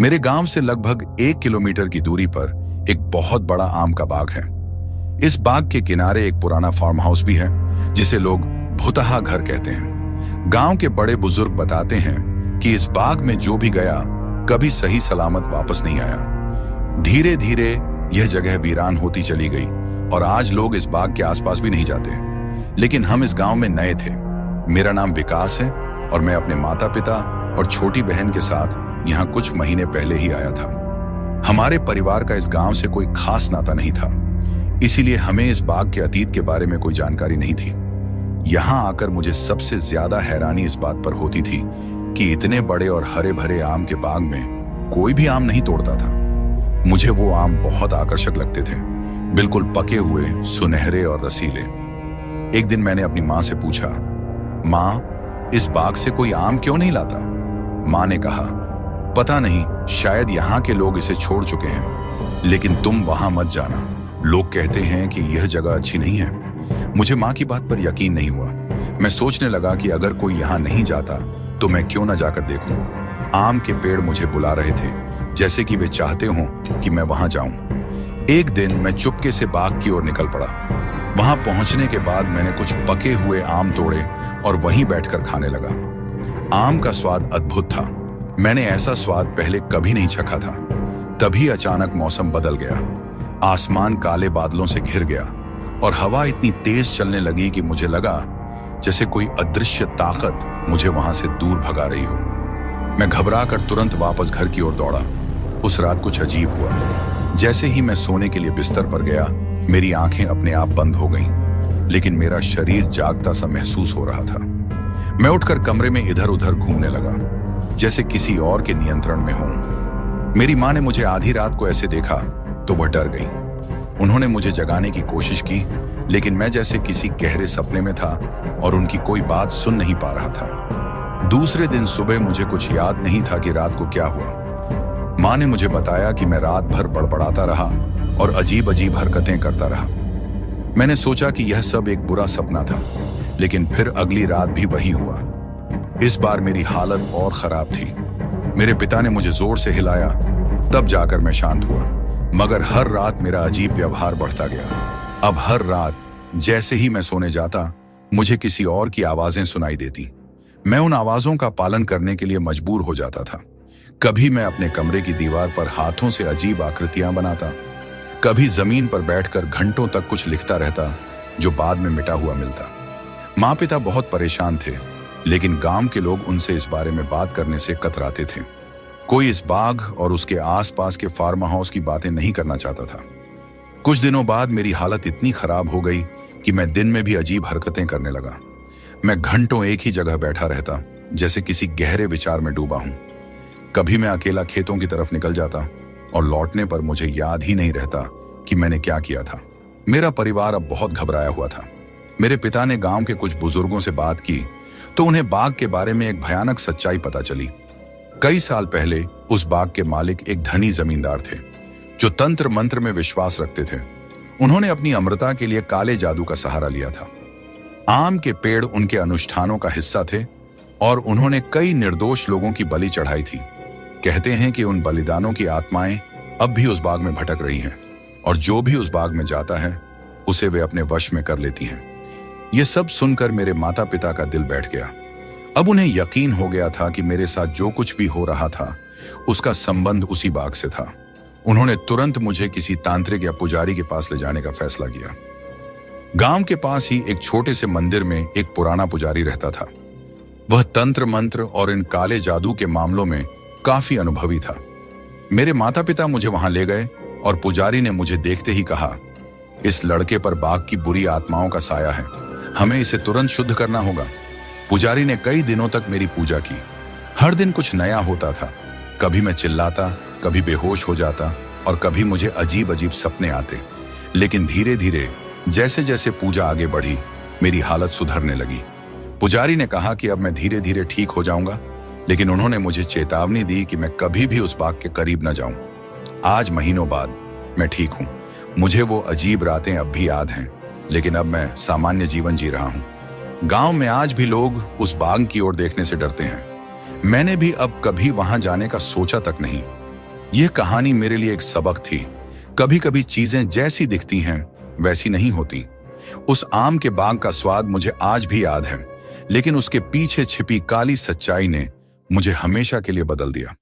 मेरे गांव से लगभग 1 किलोमीटर की दूरी पर एक बहुत बड़ा आम का बाग है। इस बाग के किनारे एक पुराना फार्म हाउस भी है, जिसे लोग भुतहा घर कहते हैं। गांव के बड़े बुजुर्ग बताते हैं कि इस बाग में जो भी गया कभी सही सलामत वापस नहीं आया। धीरे धीरे यह जगह वीरान होती चली गई और आज लोग इस बाग के आसपास भी नहीं जाते। लेकिन हम इस गांव में नए थे। मेरा नाम विकास है और मैं अपने माता पिता और छोटी बहन के साथ यहाँ कुछ महीने पहले ही आया था। हमारे परिवार का इस गांव से कोई खास नाता नहीं था, इसीलिए हमें इस बाग के अतीत के बारे में कोई जानकारी नहीं थी। यहाँ आकर मुझे सबसे ज्यादा हैरानी इस बात पर होती थी कि इतने बड़े और हरे भरे आम के बाग में कोई भी आम नहीं तोड़ता था। मुझे वो आम बहुत आकर्षक लगते थे, बिल्कुल पके हुए, सुनहरे और रसीले। एक दिन मैंने अपनी माँ से पूछा, माँ, इस बाग से कोई आम क्यों नहीं लाता? माँ ने कहा, पता नहीं, शायद यहाँ के लोग इसे छोड़ चुके हैं, लेकिन तुम वहां मत जाना। लोग कहते हैं कि यह जगह अच्छी नहीं है। मुझे माँ की बात पर यकीन नहीं हुआ। मैं सोचने लगा कि अगर कोई यहाँ नहीं जाता तो मैं क्यों न जाकर देखूं। आम के पेड़ मुझे बुला रहे थे, जैसे कि वे चाहते हों कि मैं वहां जाऊं। एक दिन मैं चुपके से बाग की ओर निकल पड़ा। वहां पहुंचने के बाद मैंने कुछ पके हुए आम तोड़े और वहीं बैठकर खाने लगा। आम का स्वाद अद्भुत था। मैंने ऐसा स्वाद पहले कभी नहीं चखा था। तभी अचानक मौसम बदल गया। आसमान काले बादलों से घिर गया और हवा इतनी तेज चलने लगी कि मुझे लगा जैसे कोई अदृश्य ताकत मुझे वहां से दूर भगा रही हो। मैं घबराकर तुरंत वापस घर की ओर दौड़ा। उस रात कुछ अजीब हुआ। जैसे ही मैं सोने के लिए बिस्तर पर गया, मेरी आंखें अपने आप बंद हो गईं, लेकिन मेरा शरीर जागता सा महसूस हो रहा था। मैं उठकर कमरे में इधर उधर घूमने लगा, जैसे किसी और के नियंत्रण में हूं। मेरी माँ ने मुझे आधी रात को ऐसे देखा तो वह डर गई। उन्होंने मुझे जगाने की कोशिश की, लेकिन मैं जैसे किसी गहरे सपने में था और उनकी कोई बात सुन नहीं पा रहा था। दूसरे दिन सुबह मुझे कुछ याद नहीं था कि रात को क्या हुआ। माँ ने मुझे बताया कि मैं रात भर बड़बड़ाता रहा और अजीब अजीब हरकतें करता रहा। मैंने सोचा कि यह सब एक बुरा सपना था, लेकिन फिर अगली रात भी वही हुआ। इस बार मेरी हालत और खराब थी। मेरे पिता ने मुझे जोर से हिलाया, तब जाकर मैं शांत हुआ। मगर हर रात मेरा अजीब व्यवहार बढ़ता गया। अब हर रात जैसे ही मैं सोने जाता, मुझे किसी और की आवाजें सुनाई देती। मैं उन आवाजों का पालन करने के लिए मजबूर हो जाता था। कभी मैं अपने कमरे की दीवार पर हाथों से अजीब आकृतियां बनाता, कभी जमीन पर बैठकर घंटों तक कुछ लिखता रहता, जो बाद में मिटा हुआ मिलता। माँ पिता बहुत परेशान थे, लेकिन गांव के लोग उनसे इस बारे में बात करने से कतराते थे। कोई इस बाग और उसके आसपास के फार्म हाउस की बातें नहीं करना चाहता था। कुछ दिनों बाद मेरी हालत इतनी खराब हो गई कि मैं दिन में भी अजीब हरकतें करने लगा। मैं घंटों एक ही जगह बैठा रहता, जैसे किसी गहरे विचार में डूबा हूं। कभी मैं अकेला खेतों की तरफ निकल जाता और लौटने पर मुझे याद ही नहीं रहता कि मैंने क्या किया था। मेरा परिवार अब बहुत घबराया हुआ था। मेरे पिता ने गांव के कुछ बुजुर्गों से बात की तो उन्हें बाग के बारे में एक भयानक सच्चाई पता चली। कई साल पहले उस बाग के मालिक एक धनी जमींदार थे, जो तंत्र मंत्र में विश्वास रखते थे। उन्होंने अपनी अमरता के लिए काले जादू का सहारा लिया था। आम के पेड़ उनके अनुष्ठानों का हिस्सा थे और उन्होंने कई निर्दोष लोगों की बलि चढ़ाई थी। कहते हैं कि उन बलिदानों की आत्माएं अब भी उस बाग में भटक रही हैं और जो भी उस बाग में जाता है उसे वे अपने वश में कर लेती हैं। ये सब सुनकर मेरे माता पिता का दिल बैठ गया। अब उन्हें यकीन हो गया था कि मेरे साथ जो कुछ भी हो रहा था उसका संबंध उसी बाग से था। उन्होंने तुरंत मुझे किसी तांत्रिक या पुजारी के पास ले जाने का फैसला किया। गांव के पास ही एक छोटे से मंदिर में एक पुराना पुजारी रहता था। वह तंत्र मंत्र और इन काले जादू के मामलों में काफी अनुभवी था। मेरे माता पिता मुझे वहां ले गए और पुजारी ने मुझे देखते ही कहा, इस लड़के पर बाग की बुरी आत्माओं का साया है, हमें इसे तुरंत शुद्ध करना होगा। पुजारी ने कई दिनों तक मेरी पूजा की। हर दिन कुछ नया होता था। कभी मैं चिल्लाता, कभी बेहोश हो जाता और कभी मुझे अजीब अजीब सपने आते। लेकिन धीरे धीरे जैसे जैसे पूजा आगे बढ़ी, मेरी हालत सुधरने लगी। पुजारी ने कहा कि अब मैं धीरे धीरे ठीक हो जाऊंगा, लेकिन उन्होंने मुझे चेतावनी दी कि मैं कभी भी उस बाग के करीब न जाऊं। आज महीनों बाद मैं ठीक हूं। मुझे वो अजीब रातें अब भी याद हैं, लेकिन अब मैं सामान्य जीवन जी रहा हूं। गांव में आज भी लोग उस बाग की ओर देखने से डरते हैं। मैंने भी अब कभी वहां जाने का सोचा तक नहीं। यह कहानी मेरे लिए एक सबक थी। कभी कभी चीजें जैसी दिखती हैं वैसी नहीं होती। उस आम के बाग का स्वाद मुझे आज भी याद है, लेकिन उसके पीछे छिपी काली सच्चाई ने मुझे हमेशा के लिए बदल दिया।